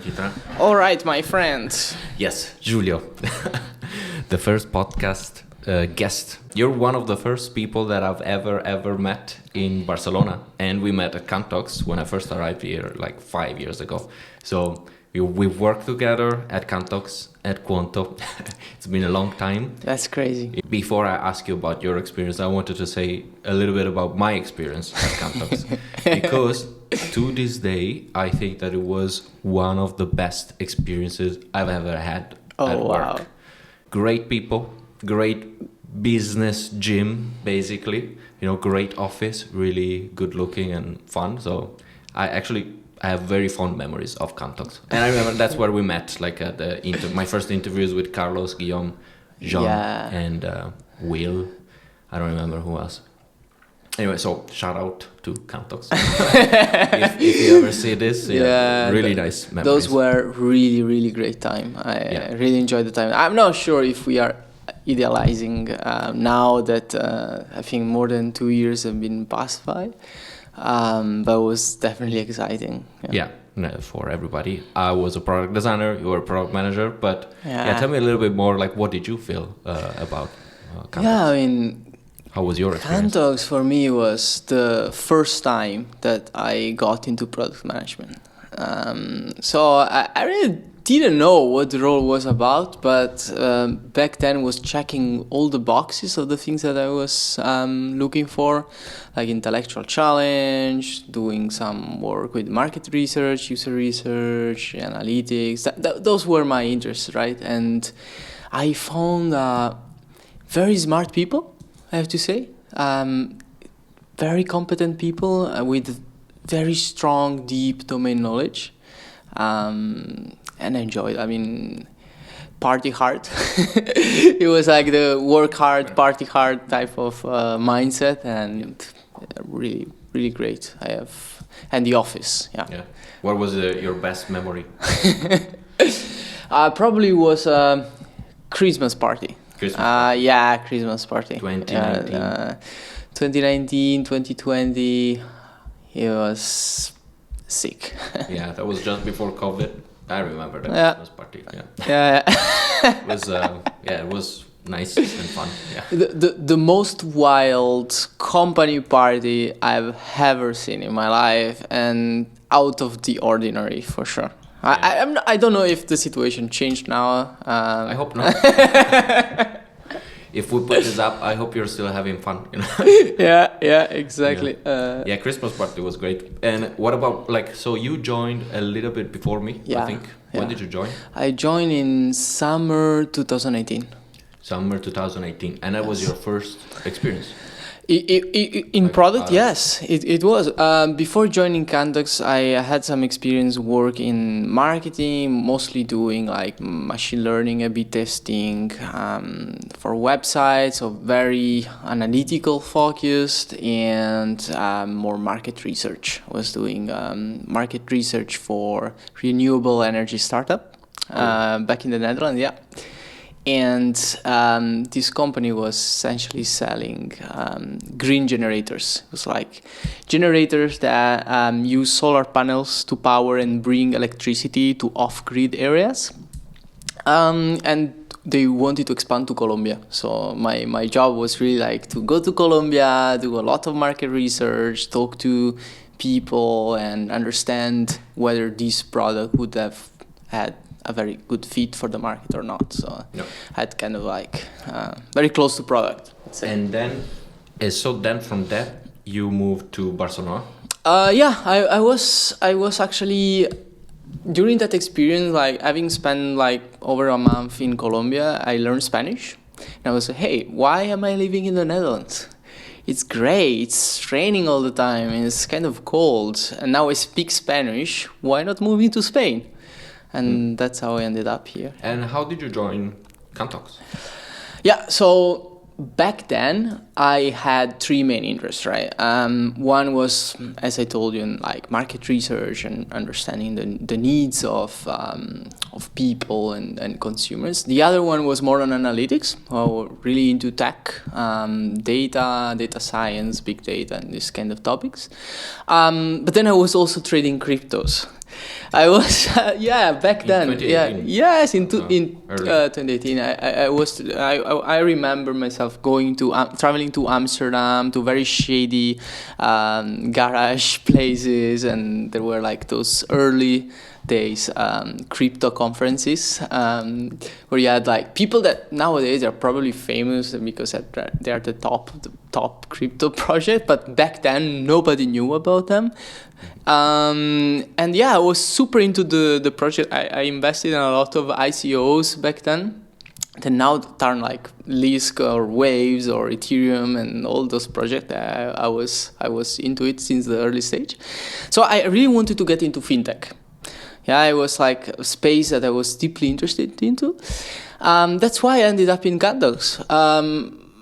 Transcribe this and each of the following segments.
Gita. All right, my friends. Yes, Giulio, the first podcast guest. You're one of the first people that I've ever met in Barcelona, and we met at Kantox when I first arrived here like 5 years ago. So we've worked together at Kantox, at Qonto. It's been a long time. That's crazy. Before I ask you about your experience, I wanted to say a little bit about my experience at Kantox. Because to this day, I think that it was one of the best experiences I've ever had at work. Wow. Great people, great business gym, basically. You know, great office, really good looking and fun. So I have very fond memories of Kantox. And I remember that's where we met, like at my first interviews with Carlos, Guillaume, Jean, and Will. I don't remember who else. Anyway, so shout out to Kantox. if you ever see this, really nice memories. Those were really great time. I really enjoyed the time. I'm not sure if we are idealizing now that I think more than 2 years have been passed by. But it was definitely exciting. Yeah, for everybody. I was a product designer, you were a product manager, but tell me a little bit more, like what did you feel about Kantox? Yeah, I mean, how was your experience? Kantox for me was the first time that I got into product management. So I really didn't know what the role was about, but back then was checking all the boxes of the things that I was looking for, like intellectual challenge, doing some work with market research, user research, analytics. Those were my interests, right? And I found very smart people, I have to say, very competent people with very strong, deep domain knowledge. And enjoyed. I mean, party hard. It was like the work hard, party hard type of mindset, and really great. And the office, yeah. What was your best memory? Probably was Christmas party. Christmas party. 2019. 2019, 2020. It was sick. Yeah, that was just before COVID. I remember that Christmas party. It was nice and fun. Yeah. The most wild company party I've ever seen in my life, and out of the ordinary for sure. Yeah. I don't know if the situation changed now. I hope not. If we put this up, I hope you're still having fun. You know? Yeah, exactly. Yeah. Christmas party was great. And what about, so you joined a little bit before me, I think. When did you join? I joined in summer 2018. Summer 2018. And that was your first experience? In product, yes, it was. Before joining Kantox, I had some experience work in marketing, mostly doing like machine learning, A/B testing for websites, so very analytical focused, and more market research. I was doing market research for renewable energy startup back in the Netherlands, And this company was essentially selling green generators. It was like generators that use solar panels to power and bring electricity to off-grid areas. And they wanted to expand to Colombia. So my job was really like to go to Colombia, do a lot of market research, talk to people, and understand whether this product would have had a very good fit for the market or not. So I had kind of like very close to product. And then, from that you moved to Barcelona? I was actually, during that experience, like having spent like over a month in Colombia, I learned Spanish. And I was like, hey, why am I living in the Netherlands? It's great, it's raining all the time, and it's kind of cold. And now I speak Spanish, why not moving to Spain? And that's how I ended up here. And how did you join Kantox? Yeah, so back then I had three main interests, right? One was, as I told you, in like market research and understanding the needs of people and consumers. The other one was more on analytics, really into tech, data science, big data, and this kind of topics. But then I was also trading cryptos. I was back then. In 2018? Yes, in Early. 2018. I remember myself going to traveling to Amsterdam to very shady garage places, and there were like those early days crypto conferences where you had like people that nowadays are probably famous because they are the top crypto project, but back then nobody knew about them. And yeah, I was super into the project. I invested in a lot of ICOs back then that now turn like Lisk or Waves or Ethereum and all those projects. I was into it since the early stage. So I really wanted to get into fintech. Yeah, it was like a space that I was deeply interested into. That's why I ended up in Kantox.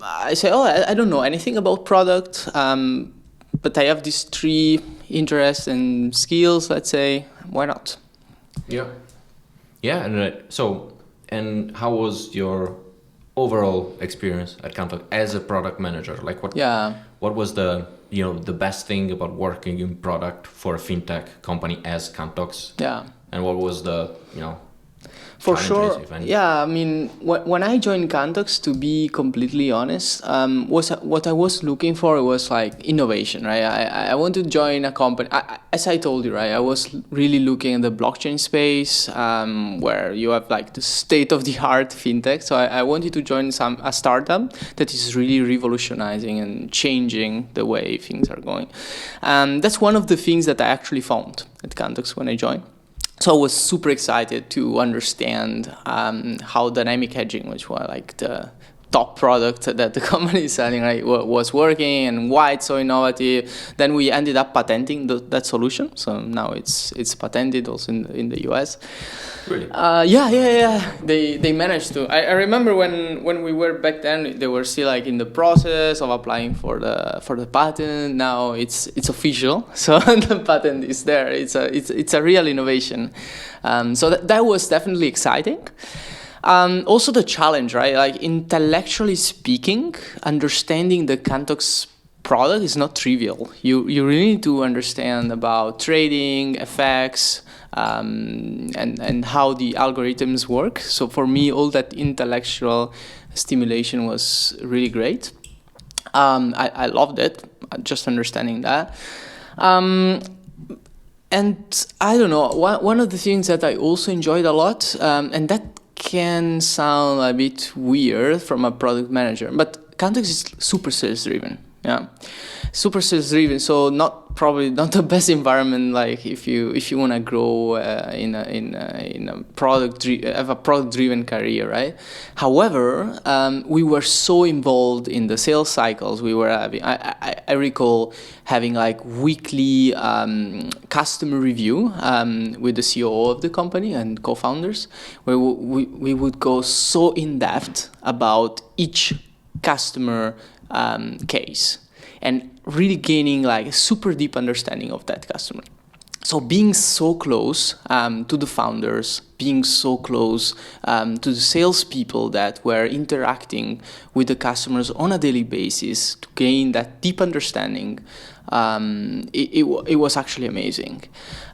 I say, I don't know anything about product, but I have these 3 interests and skills, let's say. Why not? Yeah. Yeah, and how was your overall experience at Kantox as a product manager? Like what was the best thing about working in product for a fintech company as Kantox? Yeah. And what was the For challenges, sure. if any? Yeah, I mean, when I joined Kantox, to be completely honest, what I was looking for was like innovation, right? I want to join a company. As I told you, right, I was really looking at the blockchain space, where you have like the state-of-the-art fintech. So I wanted to join a startup that is really revolutionizing and changing the way things are going. That's one of the things that I actually found at Kantox when I joined. So I was super excited to understand how dynamic hedging, which was like the top product that the company is selling, right, was working and why it's so innovative. Then we ended up patenting that solution. So now it's patented also in the US. Really? Yeah. They managed to. I remember when we were back then, they were still like in the process of applying for the patent. Now it's official, so the patent is there. It's a real innovation. So that was definitely exciting. Also the challenge, right? Like intellectually speaking, understanding the Kantox product is not trivial. You really need to understand about trading, FX, and how the algorithms work. So for me, all that intellectual stimulation was really great. I loved it, just understanding that. And I don't know, one of the things that I also enjoyed a lot, and that can sound a bit weird from a product manager, but Kantox is super sales driven. Yeah, super sales driven. So probably not the best environment. Like if you want to grow in a product have a product driven career, right? However, we were so involved in the sales cycles. We were having. I recall having like weekly customer review with the COO of the company and co-founders, where we would go so in depth about each customer case and really gaining like a super deep understanding of that customer. So being so close to the founders, being so close to the salespeople that were interacting with the customers on a daily basis to gain that deep understanding, it was actually amazing.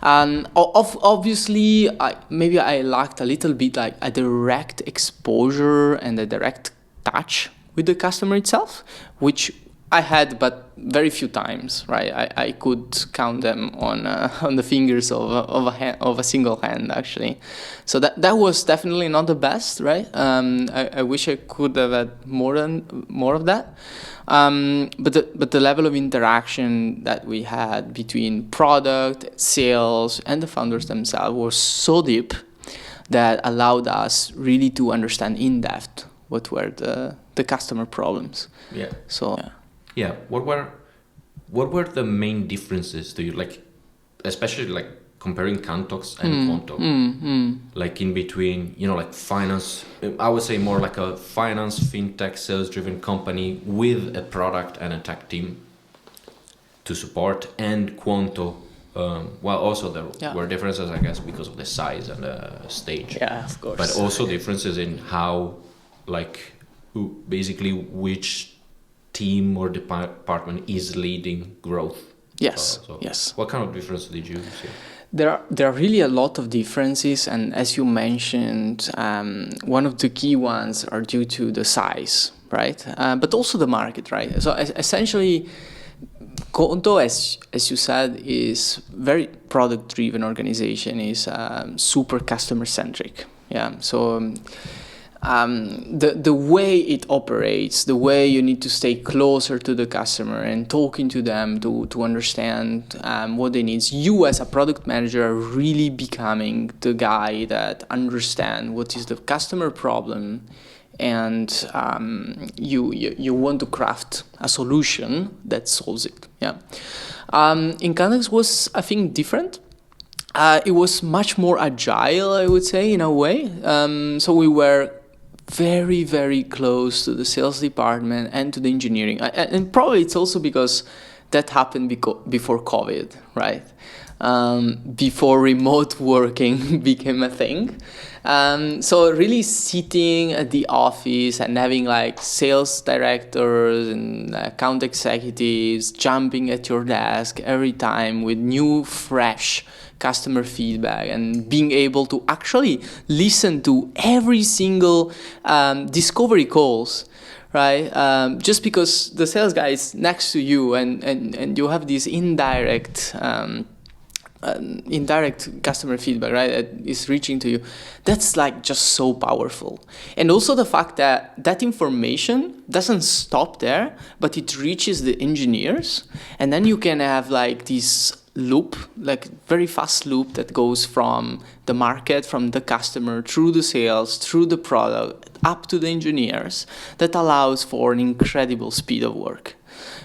Obviously, maybe I lacked a little bit like a direct exposure and a direct touch with the customer itself, which I had, but very few times, right? I could count them on the fingers of a single hand, actually. So that was definitely not the best, right? I wish I could have had more of that. But the level of interaction that we had between product, sales, and the founders themselves was so deep that allowed us really to understand in depth what were the customer problems. Yeah. So yeah. What were the main differences to you, like especially like comparing Kantox and Qonto, like in between, like finance? I would say more like a finance fintech sales driven company with a product and a tech team to support, and Qonto. Well, also there were differences, I guess, because of the size and the stage. Yeah, of course. But also differences in how, like, basically which team or department is leading growth. Yes. Yes. What kind of difference did you see? There are really a lot of differences, and as you mentioned, one of the key ones are due to the size, right? But also the market, right? So essentially, Qonto, as you said, is very product-driven organization, is super customer-centric. Yeah, so the way it operates, the way you need to stay closer to the customer and talking to them to understand what they need. You as a product manager are really becoming the guy that understand what is the customer problem, and you want to craft a solution that solves it. Yeah, in Kantox was, I think, different. It was much more agile, I would say, in a way. So we were very, very close to the sales department and to the engineering. And probably it's also because that happened before COVID, right? Before remote working became a thing. So really sitting at the office and having like sales directors and account executives jumping at your desk every time with new, fresh customer feedback, and being able to actually listen to every single discovery calls, right? Just because the sales guy is next to you, and you have this indirect customer feedback, right, that is reaching to you. That's like just so powerful. And also the fact that that information doesn't stop there, but it reaches the engineers, and then you can have like this loop, like very fast loop that goes from the market, from the customer, through the sales, through the product, up to the engineers, that allows for an incredible speed of work.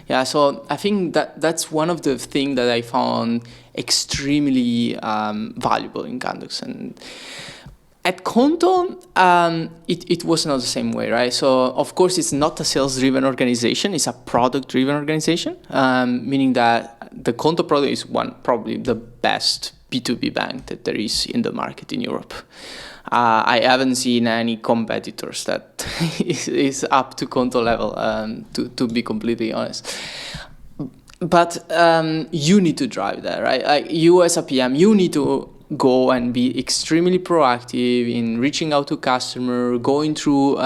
Yeah, so I think that's one of the things that I found extremely valuable in Kantox. And at Qonto, it was not the same way, right? So, of course, it's not a sales-driven organization. It's a product-driven organization, meaning that the Qonto product is probably the best B2B bank that there is in the market in Europe. I haven't seen any competitors that is up to Qonto level, to be completely honest. But you need to drive that, right? Like you as a PM, you need to go and be extremely proactive in reaching out to customer, going through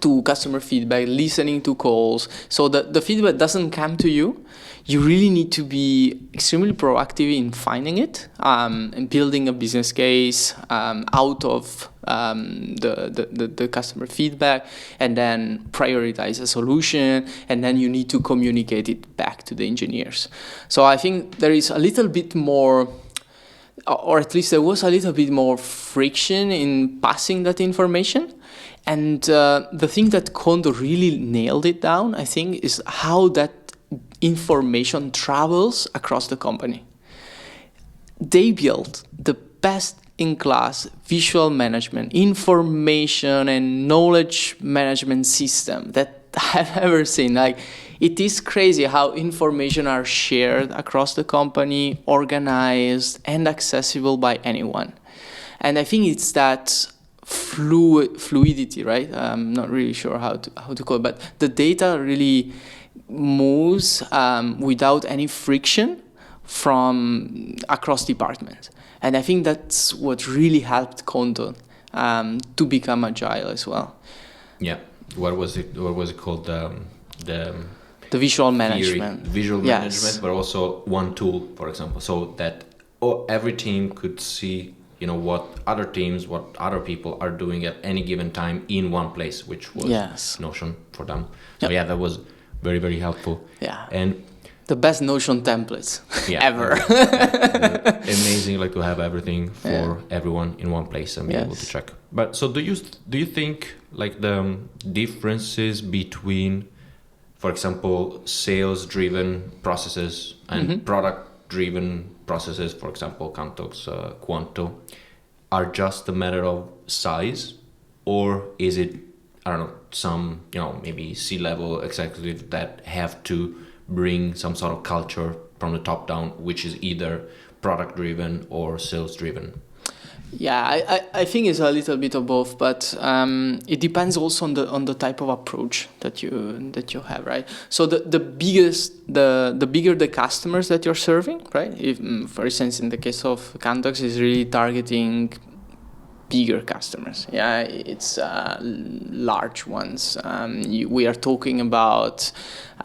to customer feedback, listening to calls, so that the feedback doesn't come to you. You really need to be extremely proactive in finding it, and building a business case out of the customer feedback, and then prioritize a solution, and then you need to communicate it back to the engineers. So I think there is a little bit more, or at least there was a little bit more friction in passing that information. And the thing that Qonto really nailed it down, I think, is how that information travels across the company. They built the best-in-class visual management, information and knowledge management system that I've ever seen. Like, it is crazy how information are shared across the company, organized and accessible by anyone. And I think it's that fluidity, right? I'm not really sure how to call it, but the data really moves without any friction from across departments. And I think that's what really helped Qonto to become agile as well. Yeah. What was it called? The visual theory, management. Visual Yes. management, but also one tool, for example, so that every team could see, what other teams, what other people are doing at any given time in one place, which was Notion for them. So Yep. yeah, that was very, very helpful. Yeah. And the best Notion templates ever. Amazing, like to have everything for everyone in one place and be able to check. But so do you think like the differences between, for example, sales-driven processes and product-driven processes, for example, Kantox, Qonto, are just a matter of size, or is it, I don't know, some, maybe C-level executives that have to bring some sort of culture from the top down, which is either product-driven or sales-driven? Yeah, I think it's a little bit of both, but it depends also on the type of approach that you have, right? So the bigger the customers that you're serving, right? If, for instance, in the case of Kantox, is really targeting bigger customers. Yeah, it's large ones. We are talking about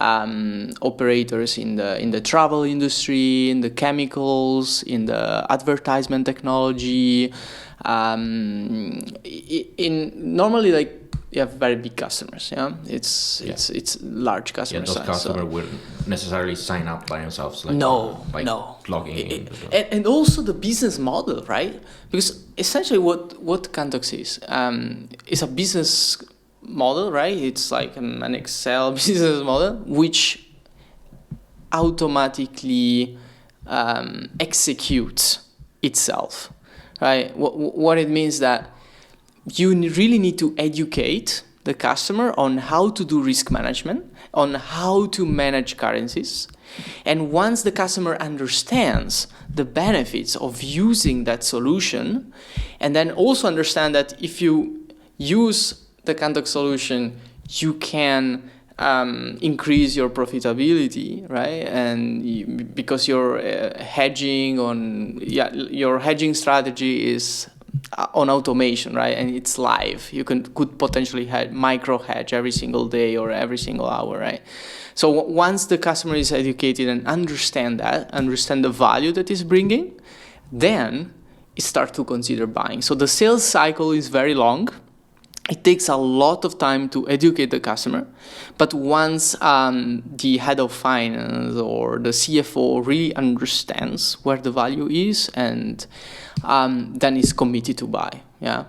operators in the travel industry, in the chemicals, in the advertisement technology. In normally, like, you have very big customers. Yeah, it's large customers. Yeah, those customers wouldn't necessarily sign up by themselves. Like, no. Logging in. And also the business model, right? Because essentially what Kantox is a business model, right? It's like an Excel business model which automatically executes itself, right? What it means that you really need to educate the customer on how to do risk management, on how to manage currencies. And once the customer understands the benefits of using that solution, and then also understand that if you use the Kantox solution, you can increase your profitability, right? And because you're hedging your hedging strategy is on automation, right? And it's live. You could potentially micro hedge every single day or every single hour, right? So once the customer is educated and understand the value that is bringing, then it starts to consider buying. So the sales cycle is very long. It takes a lot of time to educate the customer, but once the head of finance or the CFO really understands where the value is, and then is committed to buy. Yeah.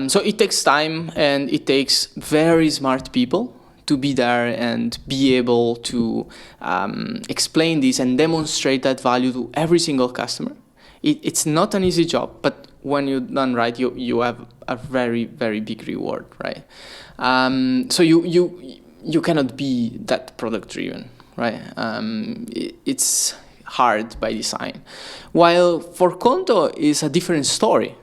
So it takes time, and it takes very smart people to be there and be able to explain this and demonstrate that value to every single customer. It's not an easy job, but when you're done right, you have a very, very big reward, right? So you cannot be that product driven, right? It's hard by design. While for Qonto is a different story,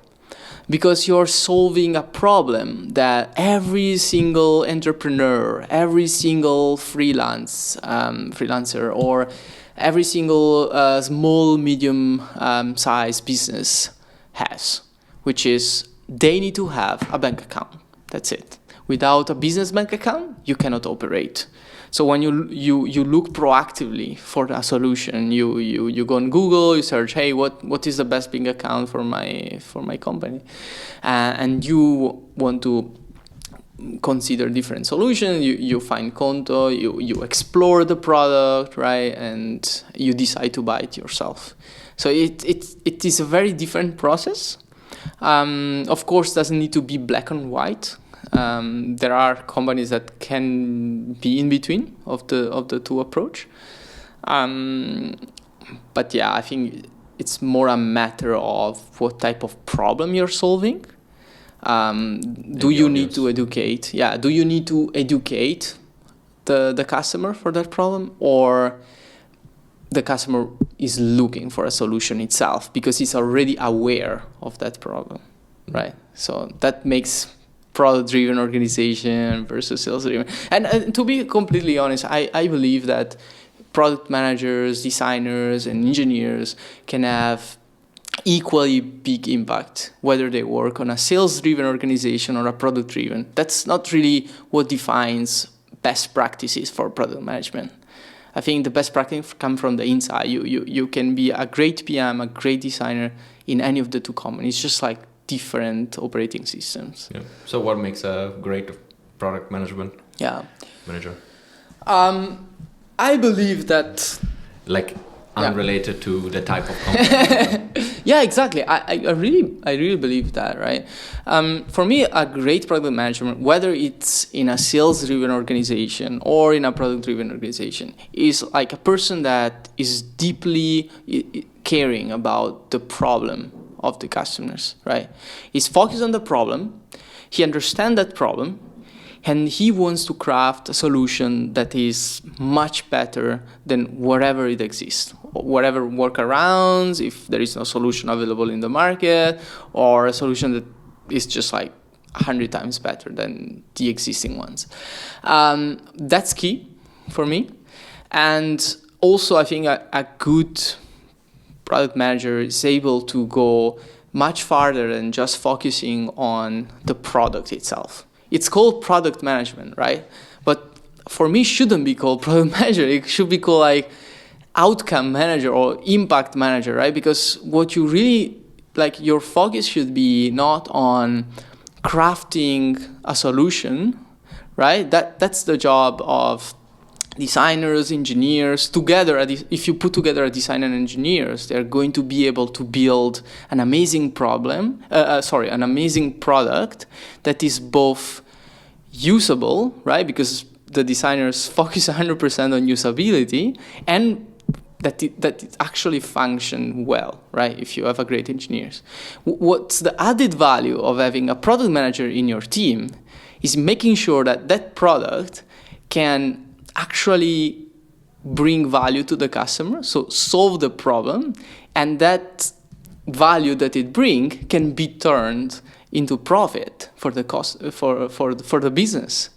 because you're solving a problem that every single entrepreneur, every single freelancer, or every single small, medium size business has, which is they need to have a bank account. That's it. Without a business bank account, you cannot operate. So when you look proactively for a solution, you go on Google, you search, hey, what is the best bank account for my company, and you want to consider different solutions. You find Qonto, you explore the product, right, and you decide to buy it yourself. So it is a very different process. Of course, doesn't need to be black and white. There are companies that can be in between of the two approach. But yeah, I think it's more a matter of what type of problem you're solving. Do you need to educate? Yeah, do you need to educate the customer for that problem, or the customer is looking for a solution itself because he's already aware of that problem, right? So that makes product-driven organization versus sales-driven. And to be completely honest, I believe that product managers, designers, and engineers can have equally big impact, whether they work on a sales-driven organization or a product-driven. That's not really what defines best practices for product management. I think the best practice come from the inside. You can be a great PM, a great designer in any of the two companies, just like different operating systems. Yeah. So what makes a great product manager? I believe that, like, unrelated to the type of company. Yeah, exactly. I really believe that, right? For me, a great product management, whether it's in a sales-driven organization or in a product-driven organization, is like a person that is deeply caring about the problem of the customers, right? He's focused on the problem, he understands that problem, and he wants to craft a solution that is much better than wherever it exists. whatever workarounds if there is no solution available in the market, or a solution that is just like 100 times better than the existing ones. That's key for me. And also I think a good product manager is able to go much farther than just focusing on the product itself. It's called product management, right? But for me, it shouldn't be called product manager. It should be called like outcome manager or impact manager, right? Because what you really, like, your focus should be not on crafting a solution, right? That's the job of designers, engineers together. If you put together a designer and engineers, they're going to be able to build an amazing an amazing product that is both usable, right? Because the designers focus 100% on usability, and that it actually function well, right? If you have a great engineers. What's the added value of having a product manager in your team is making sure that that product can actually bring value to the customer, so solve the problem, and that value that it brings can be turned into profit for the cost for the business.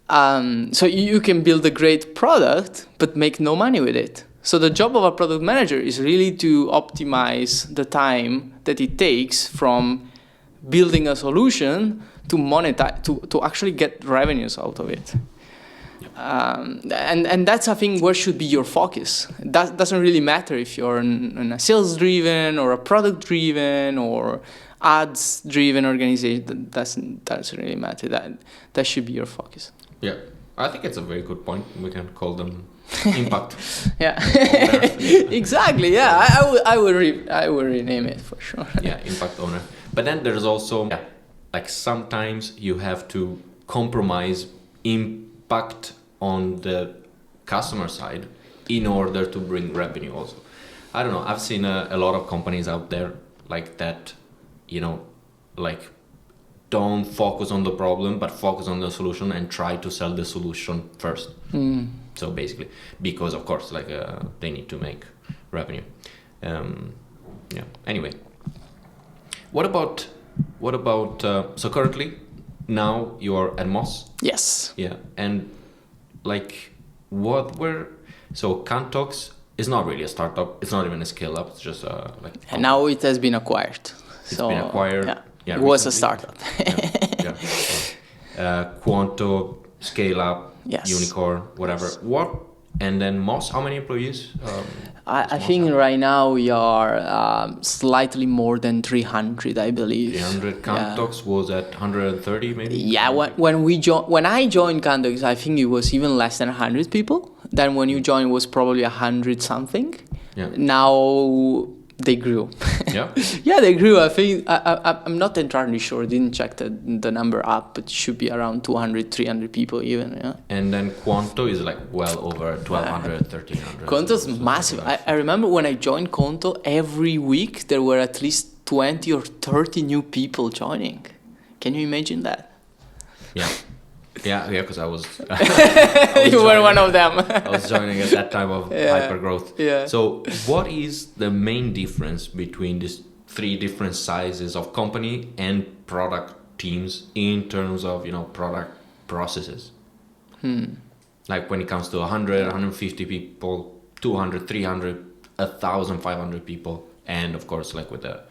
So you can build a great product but make no money with it. So the job of a product manager is really to optimize the time that it takes from building a solution to monetize, to actually get revenues out of it. And that's, I think, where should be your focus. That doesn't really matter if you're in a sales-driven or a product-driven or ads-driven organization. That doesn't really matter. That should be your focus. Yeah, I think it's a very good point. We can call them impact. Yeah, exactly. Yeah, I would rename it for sure. Yeah, impact owner. But then there's also like sometimes you have to compromise impact on the customer side in order to bring revenue also. I don't know, I've seen a lot of companies out there like that, like don't focus on the problem but focus on the solution and try to sell the solution first. So basically, because of course like they need to make revenue. Anyway, what about so currently now you're at Moss? Yes. Yeah, and like so Kantox is not really a startup, it's not even a scale up, it's just like and now it has been acquired. It's been acquired. Yeah, it was a startup. Qonto, scale up, yes. unicorn, whatever. Yes. And then Moss, how many employees? I think right now we are slightly more than 300, I believe. 300. Kantox was at 130 maybe? Yeah, when I joined Kantox, I think it was even less than 100 people. Then when you joined, it was probably 100 something. Yeah. Now they grew. Yeah? Yeah, they grew. I think, I'm not entirely sure, didn't check the number up, but it should be around 200, 300 people even. Yeah. And then Qonto is like well over 1,200, 1,300. Qonto's massive. I remember when I joined Qonto, every week there were at least 20 or 30 new people joining. Can you imagine that? Yeah. Yeah, because I was you were one of them. I was joining at that time of hyper growth. Yeah. So what is the main difference between these three different sizes of company and product teams in terms of, product processes? Like when it comes to 100, 150 people, 200, 300, 1,000, 500 people, and of course like with the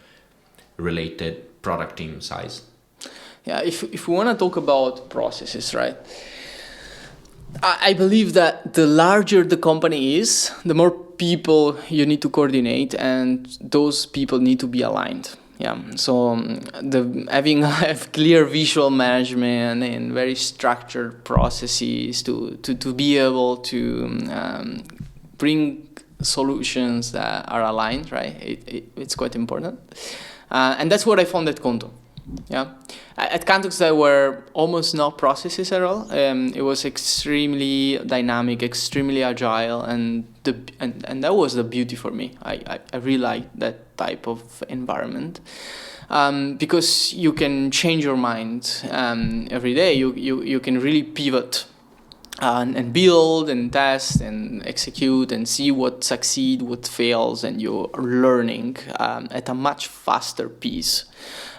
related product team size. Yeah, if we want to talk about processes, right? I believe that the larger the company is, the more people you need to coordinate, and those people need to be aligned. Yeah, so having clear visual management and very structured processes to be able to bring solutions that are aligned, right? It's quite important, and that's what I found at Qonto. Yeah, at Kantox there were almost no processes at all. It was extremely dynamic, extremely agile, and that was the beauty for me. I really liked that type of environment because you can change your mind every day. You can really pivot and build and test and execute and see what succeed, what fails, and you're learning at a much faster pace.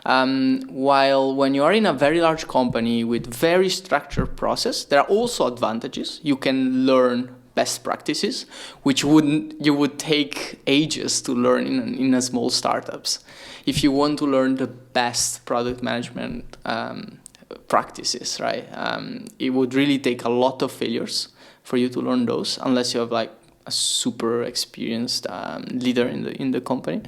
While when you are in a very large company with very structured process, there are also advantages. You can learn best practices, which you would take ages to learn in a small startups. If you want to learn the best product management practices, right? It would really take a lot of failures for you to learn those, unless you have like a super experienced leader in the company.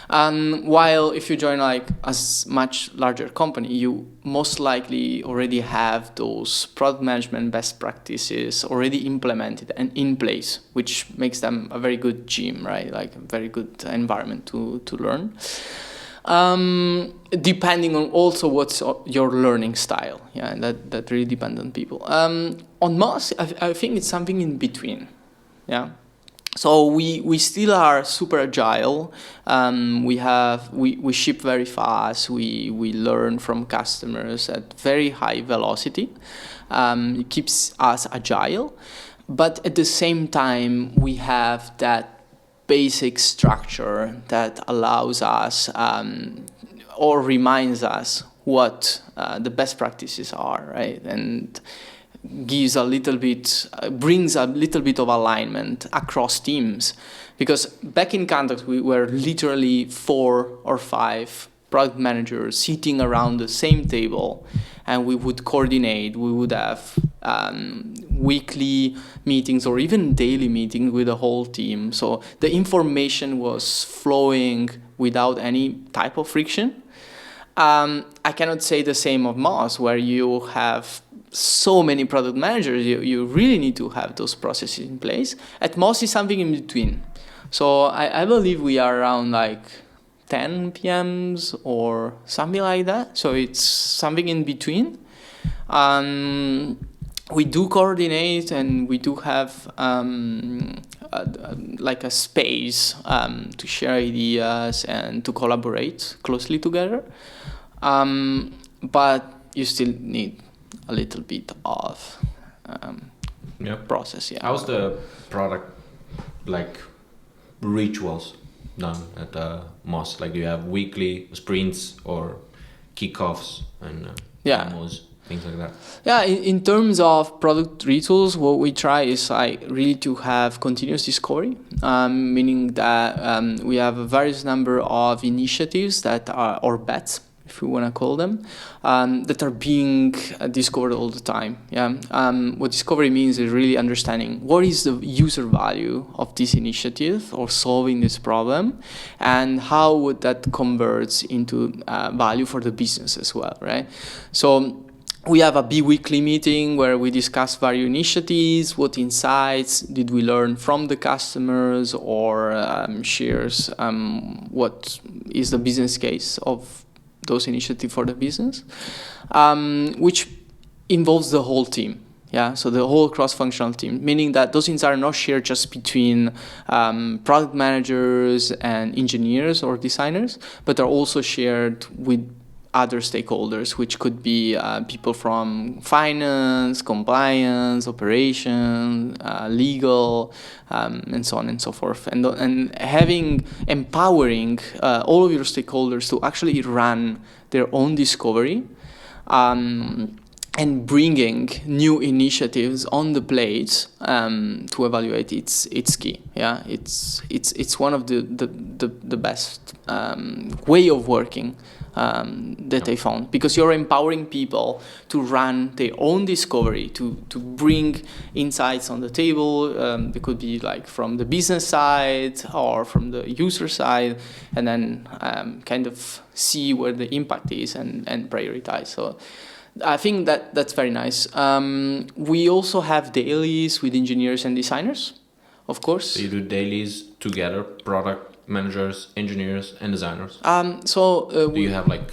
While if you join like a much larger company, you most likely already have those product management best practices already implemented and in place, which makes them a very good gym, right? Like a very good environment to learn. Depending on also what's your learning style, yeah, that really depends on people. On Moss, I think it's something in between, yeah. So we still are super agile. We ship very fast. We learn from customers at very high velocity. It keeps us agile, but at the same time we have that basic structure that allows us or reminds us what the best practices are, right? And gives a little bit, brings a little bit of alignment across teams. Because back in Kantox, we were literally 4 or 5 product managers sitting around the same table, and we would coordinate. We would have weekly meetings or even daily meetings with the whole team. So the information was flowing without any type of friction. I cannot say the same of Moss, where you have so many product managers. You really need to have those processes in place. At Moss is something in between. So I believe we are around like 10 PMs or something like that. So it's something in between. We do coordinate, and we do have like a space to share ideas and to collaborate closely together. But you still need a little bit of process. Yeah. How's the product like rituals done at Moss? Like, do you have weekly sprints or kickoffs and demos, things like that? Yeah, in terms of product rituals, what we try is like really to have continuous discovery, meaning that we have a various number of initiatives that are, or bets, if we want to call them, that are being discovered all the time. Yeah. What discovery means is really understanding what is the user value of this initiative or solving this problem, and how would that convert into value for the business as well, right? So we have a bi-weekly meeting where we discuss various initiatives, what insights did we learn from the customers, or shares what is the business case of those initiatives for the business, which involves the whole team. Yeah, so the whole cross-functional team, meaning that those things are not shared just between product managers and engineers or designers, but are also shared with other stakeholders, which could be people from finance, compliance, operation, legal, and so on and so forth. And empowering all of your stakeholders to actually run their own discovery, and bringing new initiatives on the plate to evaluate, it's key. Yeah, it's one of the best way of working that I found, because you're empowering people to run their own discovery, to bring insights on the table. They could be like from the business side or from the user side, and then kind of see where the impact is and prioritize. So I think that's very nice. We also have dailies with engineers and designers, of course. So you do dailies together, product managers, engineers, and designers. Do you have like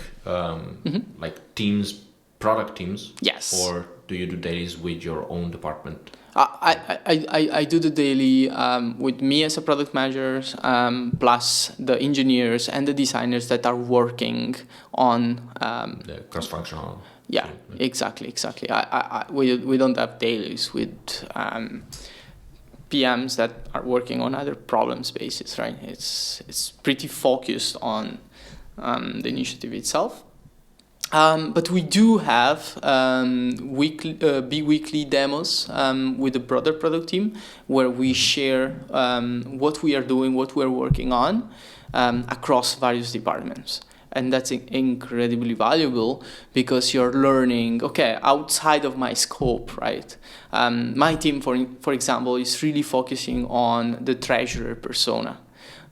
like teams, product teams? Yes. Or do you do dailies with your own department? I do the daily with me as a product manager, plus the engineers and the designers that are working on the cross-functional. Yeah, exactly. We don't have dailies with PMs that are working on other problem spaces, right? It's pretty focused on the initiative itself. But we do have bi-weekly demos with the broader product team where we share what we are doing, what we're working on across various departments. And that's incredibly valuable because you're learning, okay, outside of my scope, right? My team, for example, is really focusing on the treasurer persona.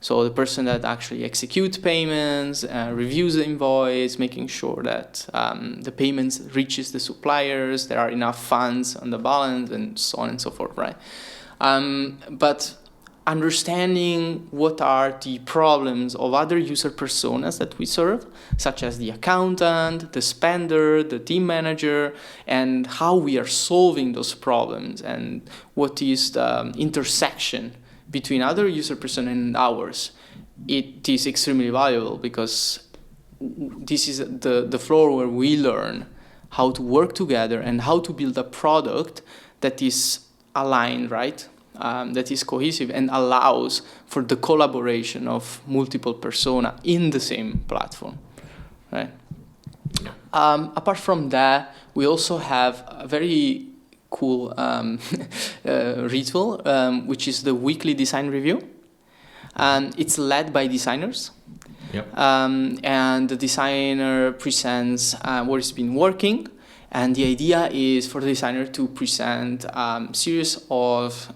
So the person that actually executes payments, reviews the invoice, making sure that the payments reaches the suppliers, there are enough funds on the balance, and so on and so forth, right? But understanding what are the problems of other user personas that we serve, such as the accountant, the spender, the team manager, and how we are solving those problems, and what is the intersection between other user persona and ours, it is extremely valuable because this is the floor where we learn how to work together and how to build a product that is aligned, right? That is cohesive and allows for the collaboration of multiple persona in the same platform, right? Apart from that, we also have a very cool ritual, which is the weekly design review. And it's led by designers. Yep. And the designer presents what has been working. And the idea is for the designer to present series of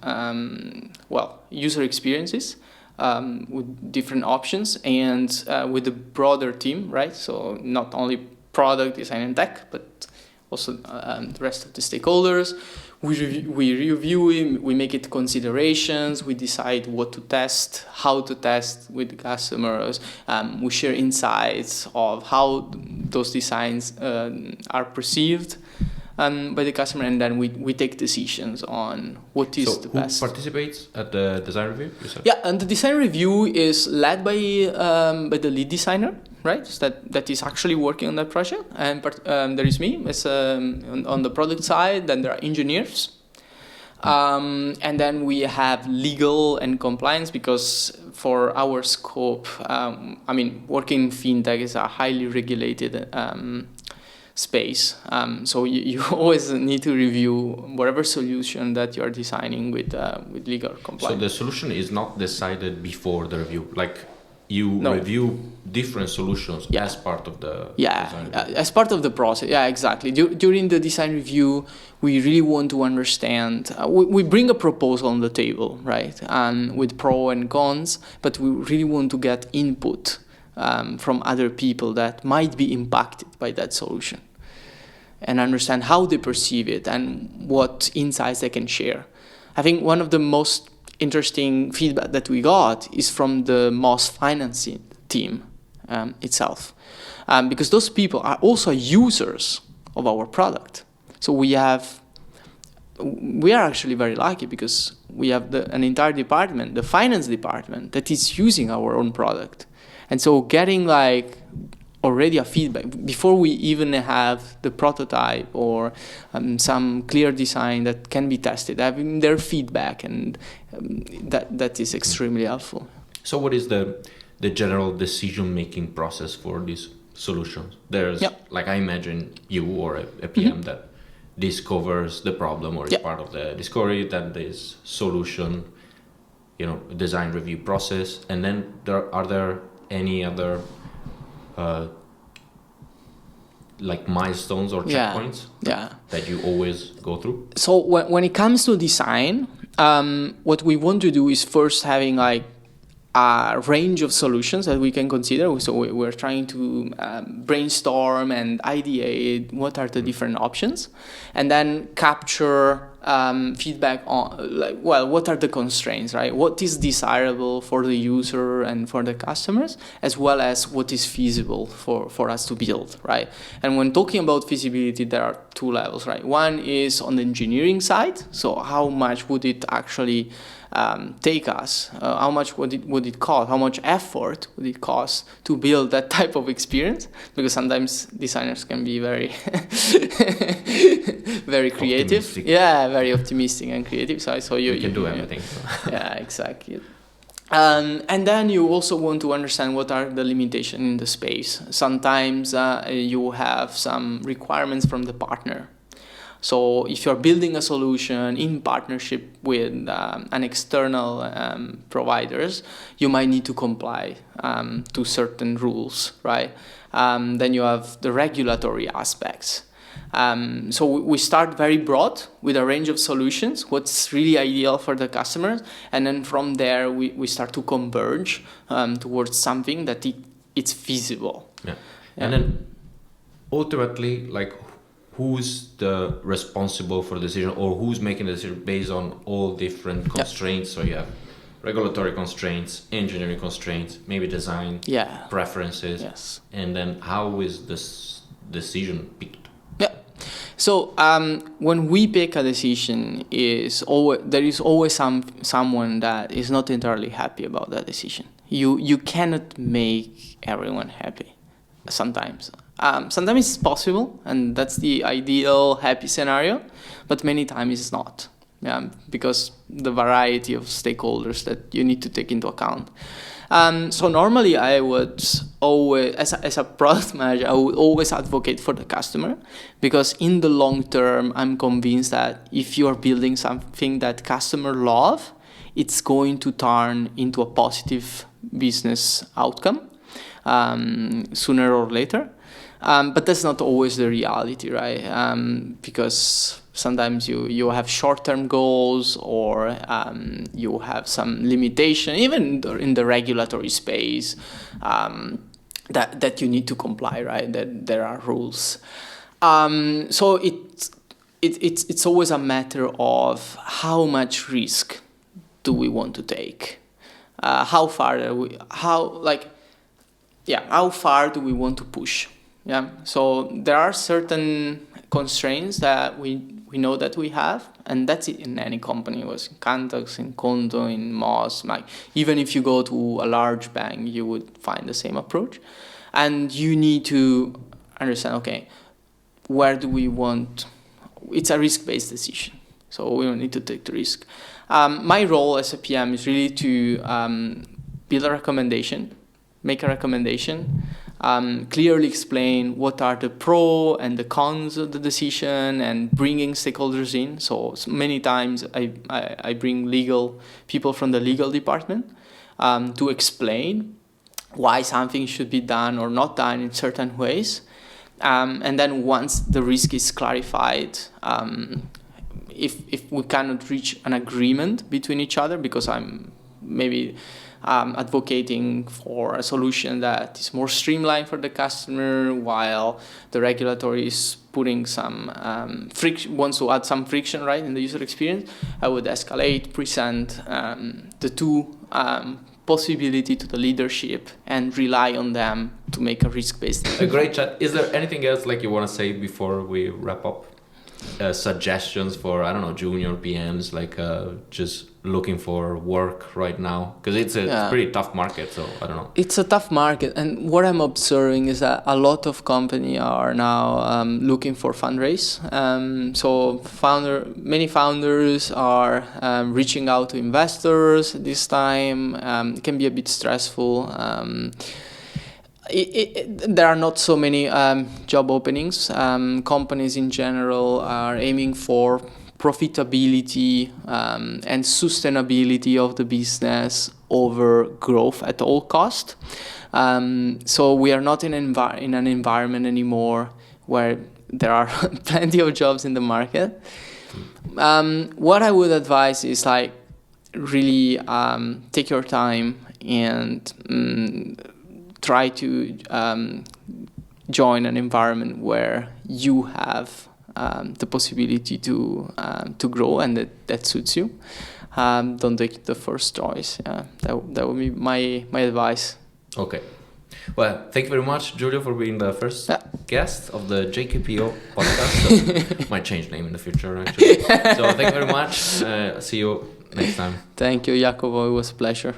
user experiences with different options and with the broader team, right? So not only product design and tech, but also the rest of the stakeholders. We review it, we make it considerations, we decide what to test, how to test with the customers. We share insights of how those designs are perceived by the customer, and then we take decisions on what is the best. So who participates at the design review? Yeah, and the design review is led by the lead designer, right? That is actually working on that project. And there is me as on the product side. Then there are engineers. And then we have legal and compliance because for our scope, working in fintech is a highly regulated space. So you always need to review whatever solution that you are designing with legal compliance. So the solution is not decided before the review, like you review different solutions as part of the design review. As part of the process. Yeah, exactly. During the design review, we really want to understand. We bring a proposal on the table, right? With pros and cons, but we really want to get input from other people that might be impacted by that solution, and understand how they perceive it and what insights they can share. I think one of the most interesting feedback that we got is from the MOS financing team itself, because those people are also users of our product. So we are actually very lucky because we have an entire department, the finance department, that is using our own product. And so getting already a feedback before we even have the prototype or some clear design that can be tested, having their feedback, and that is extremely helpful. So what is the general decision-making process for these solutions? There's, I imagine you or a PM that discovers the problem or is part of the discovery, then there's solution, design review process, and then are there any other milestones or checkpoints that you always go through? So when it comes to design, what we want to do is first having a range of solutions that we can consider. So we're trying to brainstorm and ideate what are the different options, and then capture feedback on, like, well, what are the constraints, right? What is desirable for the user and for the customers, as well as what is feasible for us to build, right? And when talking about feasibility, there are two levels, right? One is on the engineering side. So how much would it actually take us? How much would it cost? How much effort would it cost to build that type of experience? Because sometimes designers can be very, very creative. Optimistic. Yeah, very optimistic and creative. So you can do everything. Yeah, exactly. And then you also want to understand what are the limitations in the space. Sometimes you have some requirements from the partner. So if you're building a solution in partnership with an external providers, you might need to comply to certain rules, right? Then you have the regulatory aspects. So we start very broad with a range of solutions, what's really ideal for the customers, and then from there we start to converge towards something that it's feasible. Yeah. And then ultimately, like, who's the responsible for the decision, or who's making the decision based on all different constraints? So you have regulatory constraints, engineering constraints, maybe design preferences. Yes. And then how is this decision picked? Yeah. So when we pick a decision, there is always someone that is not entirely happy about that decision. You cannot make everyone happy. Sometimes it's possible, and that's the ideal happy scenario, but many times it's not. Because the variety of stakeholders that you need to take into account. So normally I would always, as a product manager, I would always advocate for the customer, because in the long term, I'm convinced that if you are building something that customer love, it's going to turn into a positive business outcome sooner or later. But that's not always the reality, right? Because sometimes you have short-term goals, or you have some limitation, even in the regulatory space, that you need to comply, right? That there are rules. So it's always a matter of how much risk do we want to take? How far are we? How far do we want to push? Yeah. So there are certain constraints that we know that we have, and that's it in any company. It was in Kantox, in Qonto, in Moss. Like, even if you go to a large bank, you would find the same approach. And you need to understand, okay, where do we want? It's a risk-based decision, so we don't need to take the risk. My role as a PM is really to build a recommendation, make a recommendation, clearly explain what are the pros and the cons of the decision, and bringing stakeholders in. So many times I bring legal people from the legal department to explain why something should be done or not done in certain ways. And then once the risk is clarified, if we cannot reach an agreement between each other, because I'm maybe advocating for a solution that is more streamlined for the customer, while the regulatory is putting some friction, wants to add some friction, right, in the user experience, I would escalate, present the two possibility to the leadership, and rely on them to make a risk-based. A great chat. Is there anything else like you want to say before we wrap up? Suggestions for, I don't know, junior PMs, like just looking for work right now, because it's a pretty tough market. So I don't know. It's a tough market, and what I'm observing is that a lot of companies are now looking for fundraise. So many founders are reaching out to investors this time. It can be a bit stressful. There are not so many job openings. Companies in general are aiming for profitability and sustainability of the business over growth at all cost. So we are not in an environment anymore where there are plenty of jobs in the market. What I would advise is, like, really take your time and try to join an environment where you have the possibility to grow and that suits you, don't take the first choice. That would be my advice. Okay. Well, thank you very much, Giulio, for being the first guest of the JKPO podcast. So, might change name in the future, actually. So thank you very much. See you next time. Thank you, Jacopo. It was a pleasure.